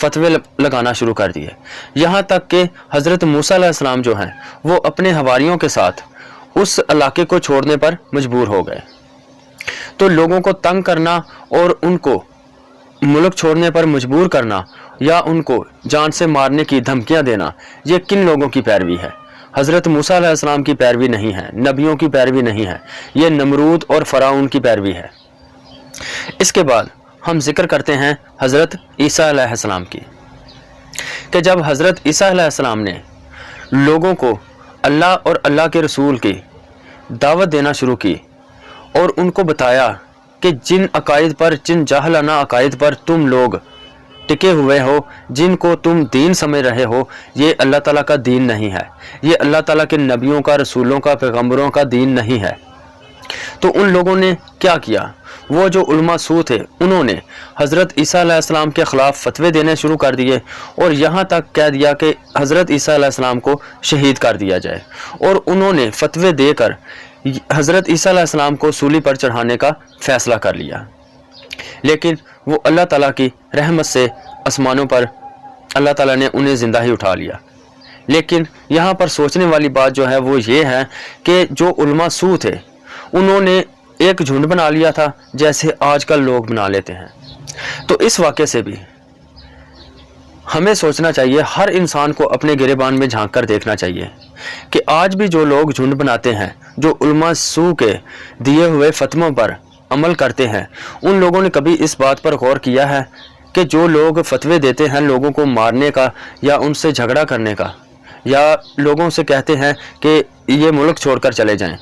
فتوے لگانا شروع کر دیے، یہاں تک کہ حضرت موسیٰ علیہ السلام جو ہیں وہ اپنے حواریوں کے ساتھ اس علاقے کو چھوڑنے پر مجبور ہو گئے۔ تو لوگوں کو تنگ کرنا اور ان کو ملک چھوڑنے پر مجبور کرنا یا ان کو جان سے مارنے کی دھمکیاں دینا، یہ کن لوگوں کی پیروی ہے؟ حضرت موسیٰ علیہ السلام کی پیروی نہیں ہے، نبیوں کی پیروی نہیں ہے، یہ نمرود اور فرعون کی پیروی ہے۔ اس کے بعد ہم ذکر کرتے ہیں حضرت عیسیٰ علیہ السلام کی، کہ جب حضرت عیسیٰ علیہ السلام نے لوگوں کو اللہ اور اللہ کے رسول کی دعوت دینا شروع کی اور ان کو بتایا کہ جن عقائد پر، جن جاہلانہ عقائد پر تم لوگ ٹکے ہوئے ہو، جن کو تم دین سمجھ رہے ہو، یہ اللہ تعالیٰ کا دین نہیں ہے، یہ اللہ تعالیٰ کے نبیوں کا، رسولوں کا، پیغمبروں کا دین نہیں ہے۔ تو ان لوگوں نے کیا کیا؟ وہ جو علماء سو تھے انہوں نے حضرت عیسیٰ علیہ السلام کے خلاف فتوے دینے شروع کر دیے اور یہاں تک کہہ دیا کہ حضرت عیسیٰ علیہ السلام کو شہید کر دیا جائے، اور انہوں نے فتوے دے کر حضرت عیسیٰ علیہ السلام کو سولی پر چڑھانے کا فیصلہ کر لیا۔ لیکن وہ اللہ تعالیٰ کی رحمت سے آسمانوں پر اللہ تعالیٰ نے انہیں زندہ ہی اٹھا لیا۔ لیکن یہاں پر سوچنے والی بات جو ہے وہ یہ ہے کہ جو علماء سو تھے انہوں نے ایک جھنڈ بنا لیا تھا جیسے آج کل لوگ بنا لیتے ہیں۔ تو اس واقعے سے بھی ہمیں سوچنا چاہیے، ہر انسان کو اپنے گریبان میں جھانک کر دیکھنا چاہیے کہ آج بھی جو لوگ جھنڈ بناتے ہیں، جو علماء سو کے دیے ہوئے فتووں پر عمل کرتے ہیں، ان لوگوں نے کبھی اس بات پر غور کیا ہے کہ جو لوگ فتوے دیتے ہیں لوگوں کو مارنے کا یا ان سے جھگڑا کرنے کا، یا لوگوں سے کہتے ہیں کہ یہ ملک چھوڑ کر چلے جائیں،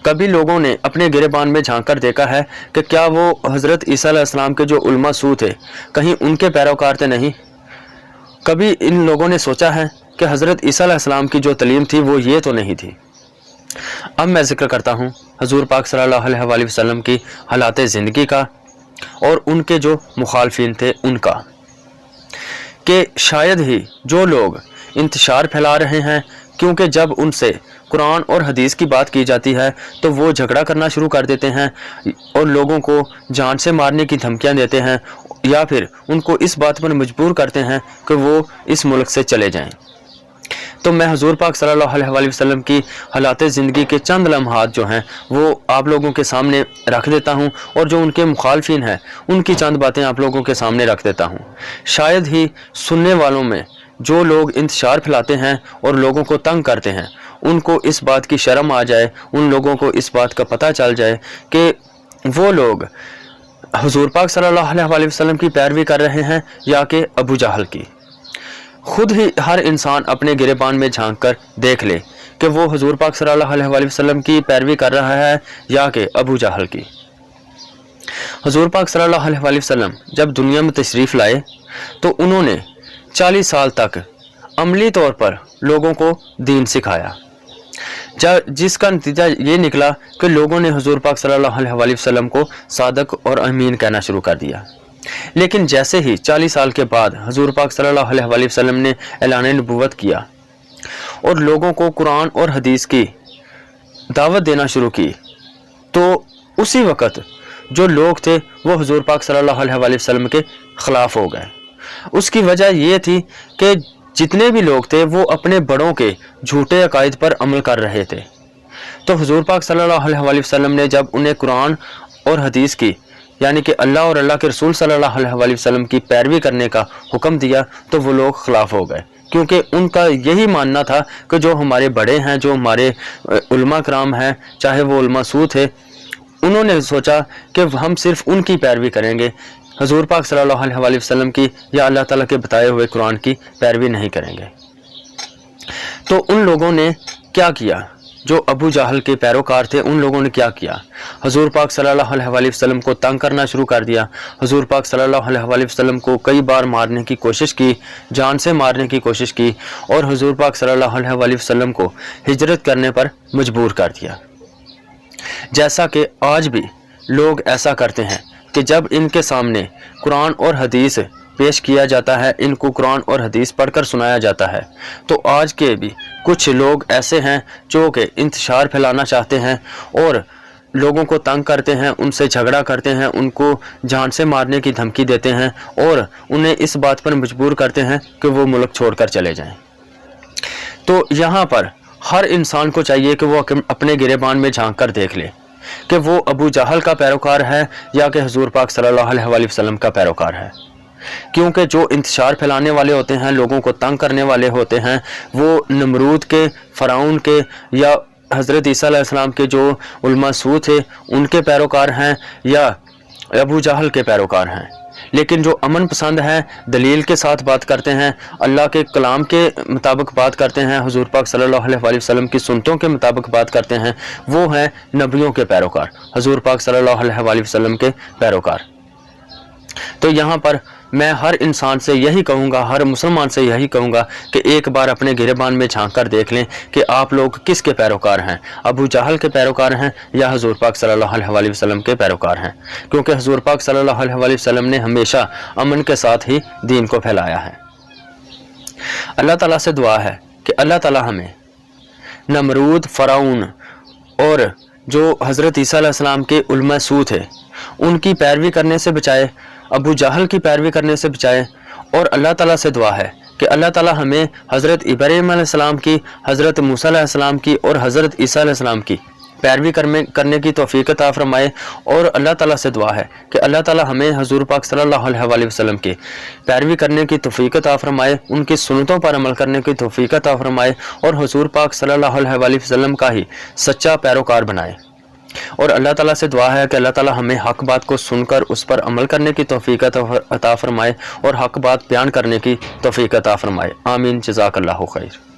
کبھی لوگوں نے اپنے گریبان میں جھانک کر دیکھا ہے کہ کیا وہ حضرت عیسیٰ علیہ السلام کے جو علماء سو تھے کہیں ان کے پیروکار تھے؟ نہیں۔ کبھی ان لوگوں نے سوچا ہے کہ حضرت عیسیٰ علیہ السلام کی جو تعلیم تھی وہ یہ تو نہیں تھی؟ اب میں ذکر کرتا ہوں حضور پاک صلی اللہ علیہ وآلہ وسلم کی حالات زندگی کا اور ان کے جو مخالفین تھے ان کا، کہ شاید ہی جو لوگ انتشار پھیلا رہے ہیں، کیونکہ جب ان سے قرآن اور حدیث کی بات کی جاتی ہے تو وہ جھگڑا کرنا شروع کر دیتے ہیں اور لوگوں کو جان سے مارنے کی دھمکیاں دیتے ہیں، یا پھر ان کو اس بات پر مجبور کرتے ہیں کہ وہ اس ملک سے چلے جائیں۔ تو میں حضور پاک صلی اللہ علیہ وآلہ وسلم کی حالات زندگی کے چند لمحات جو ہیں وہ آپ لوگوں کے سامنے رکھ دیتا ہوں، اور جو ان کے مخالفین ہیں ان کی چند باتیں آپ لوگوں کے سامنے رکھ دیتا ہوں۔ شاید ہی سننے والوں میں جو لوگ انتشار پھیلاتے ہیں اور لوگوں کو تنگ کرتے ہیں ان کو اس بات کی شرم آ جائے، ان لوگوں کو اس بات کا پتہ چل جائے کہ وہ لوگ حضور پاک صلی اللہ علیہ وآلہ وسلم کی پیروی کر رہے ہیں یا کہ ابو جہل کی۔ خود ہی ہر انسان اپنے گریبان میں جھانک کر دیکھ لے کہ وہ حضور پاک صلی اللہ علیہ وآلہ وسلم کی پیروی کر رہا ہے یا کہ ابو جہل کی۔ حضور پاک صلی اللہ علیہ وآلہ وسلم جب دنیا میں تشریف لائے تو انہوں نے 40 سال تک عملی طور پر لوگوں کو دین سکھایا، جس کا نتیجہ یہ نکلا کہ لوگوں نے حضور پاک صلی اللہ علیہ وآلہ وسلم کو صادق اور امین کہنا شروع کر دیا۔ لیکن جیسے ہی 40 سال کے بعد حضور پاک صلی اللہ علیہ وآلہ وسلم نے اعلان نبوت کیا اور لوگوں کو قرآن اور حدیث کی دعوت دینا شروع کی، تو اسی وقت جو لوگ تھے وہ حضور پاک صلی اللہ علیہ وآلہ وسلم کے خلاف ہو گئے۔ اس کی وجہ یہ تھی کہ جتنے بھی لوگ تھے وہ اپنے بڑوں کے جھوٹے عقائد پر عمل کر رہے تھے۔ تو حضور پاک صلی اللہ علیہ وآلہ وسلم نے جب انہیں قرآن اور حدیث کی، یعنی کہ اللہ اور اللہ کے رسول صلی اللہ علیہ وآلہ وسلم کی پیروی کرنے کا حکم دیا، تو وہ لوگ خلاف ہو گئے، کیونکہ ان کا یہی ماننا تھا کہ جو ہمارے بڑے ہیں، جو ہمارے علماء کرام ہیں، چاہے وہ علماء سو تھے، انہوں نے سوچا کہ ہم صرف ان کی پیروی کریں گے، حضور پاک صلی اللہ علیہ وآلہ وسلم کی یا اللہ تعالیٰ کے بتائے ہوئے قرآن کی پیروی نہیں کریں گے۔ تو ان لوگوں نے کیا کیا؟ جو ابو جہل کے پیروکار تھے ان لوگوں نے کیا کیا؟ حضور پاک صلی اللہ علیہ وآلہ وسلم کو تنگ کرنا شروع کر دیا، حضور پاک صلی اللہ علیہ وآلہ وسلم کو کئی بار مارنے کی کوشش کی، جان سے مارنے کی کوشش کی، اور حضور پاک صلی اللہ علیہ وآلہ وسلم کو ہجرت کرنے پر مجبور کر دیا۔ جیسا کہ آج بھی لوگ ایسا کرتے ہیں کہ جب ان کے سامنے قرآن اور حدیث پیش کیا جاتا ہے، ان کو قرآن اور حدیث پڑھ کر سنایا جاتا ہے، تو آج کے بھی کچھ لوگ ایسے ہیں جو کہ انتشار پھیلانا چاہتے ہیں اور لوگوں کو تنگ کرتے ہیں، ان سے جھگڑا کرتے ہیں، ان کو جان سے مارنے کی دھمکی دیتے ہیں اور انہیں اس بات پر مجبور کرتے ہیں کہ وہ ملک چھوڑ کر چلے جائیں۔ تو یہاں پر ہر انسان کو چاہیے کہ وہ اپنے گریبان میں جھانک کر دیکھ لے کہ وہ ابو جہل کا پیروکار ہے یا کہ حضور پاک صلی اللہ علیہ وآلہ وسلم کا پیروکار ہے۔ کیونکہ جو انتشار پھیلانے والے ہوتے ہیں، لوگوں کو تنگ کرنے والے ہوتے ہیں، وہ نمرود کے، فرعون کے یا حضرت عیسیٰ علیہ السلام کے جو علماء سو تھے ان کے پیروکار ہیں یا ابو جہل کے پیروکار ہیں۔ لیکن جو امن پسند ہیں، دلیل کے ساتھ بات کرتے ہیں، اللہ کے کلام کے مطابق بات کرتے ہیں، حضور پاک صلی اللہ علیہ وآلہ وسلم کی سنتوں کے مطابق بات کرتے ہیں، وہ ہیں نبیوں کے پیروکار، حضور پاک صلی اللہ علیہ وآلہ وسلم کے پیروکار۔ تو یہاں پر میں ہر انسان سے یہی کہوں گا، ہر مسلمان سے یہی کہوں گا کہ ایک بار اپنے گریبان میں جھانک کر دیکھ لیں کہ آپ لوگ کس کے پیروکار ہیں، ابو جہل کے پیروکار ہیں یا حضور پاک صلی اللہ علیہ وآلہ وسلم کے پیروکار ہیں۔ کیونکہ حضور پاک صلی اللہ علیہ وآلہ وسلم نے ہمیشہ امن کے ساتھ ہی دین کو پھیلایا ہے۔ اللہ تعالیٰ سے دعا ہے کہ اللہ تعالیٰ ہمیں نمرود، فرعون اور جو حضرت عیسیٰ علیہ السلام کے علماء سو تھے ان کی پیروی کرنے سے بچائے، ابو جہل کی پیروی کرنے سے بچائے، اور اللہ تعالیٰ سے دعا ہے کہ اللہ تعالیٰ ہمیں حضرت ابراہیم علیہ السلام کی، حضرت موسیٰ علیہ السلام کی اور حضرت عیسیٰ علیہ السلام کی پیروی کرنے کی توفیق عطا فرمائے، اور اللہ تعالیٰ سے دعا ہے کہ اللہ تعالیٰ ہمیں حضور پاک صلی اللہ علیہ وآلہ وسلم کی پیروی کرنے کی توفیق عطا فرمائے، ان کی سنتوں پر عمل کرنے کی توفیق عطا فرمائے اور حضور پاک صلی اللہ علیہ وآلہ وسلم کا ہی سچا پیروکار بنائے۔ اور اللہ تعالیٰ سے دعا ہے کہ اللہ تعالیٰ ہمیں حق بات کو سن کر اس پر عمل کرنے کی توفیق عطا فرمائے اور حق بات بیان کرنے کی توفیق عطا فرمائے۔ آمین۔ جزاک اللہ خیر۔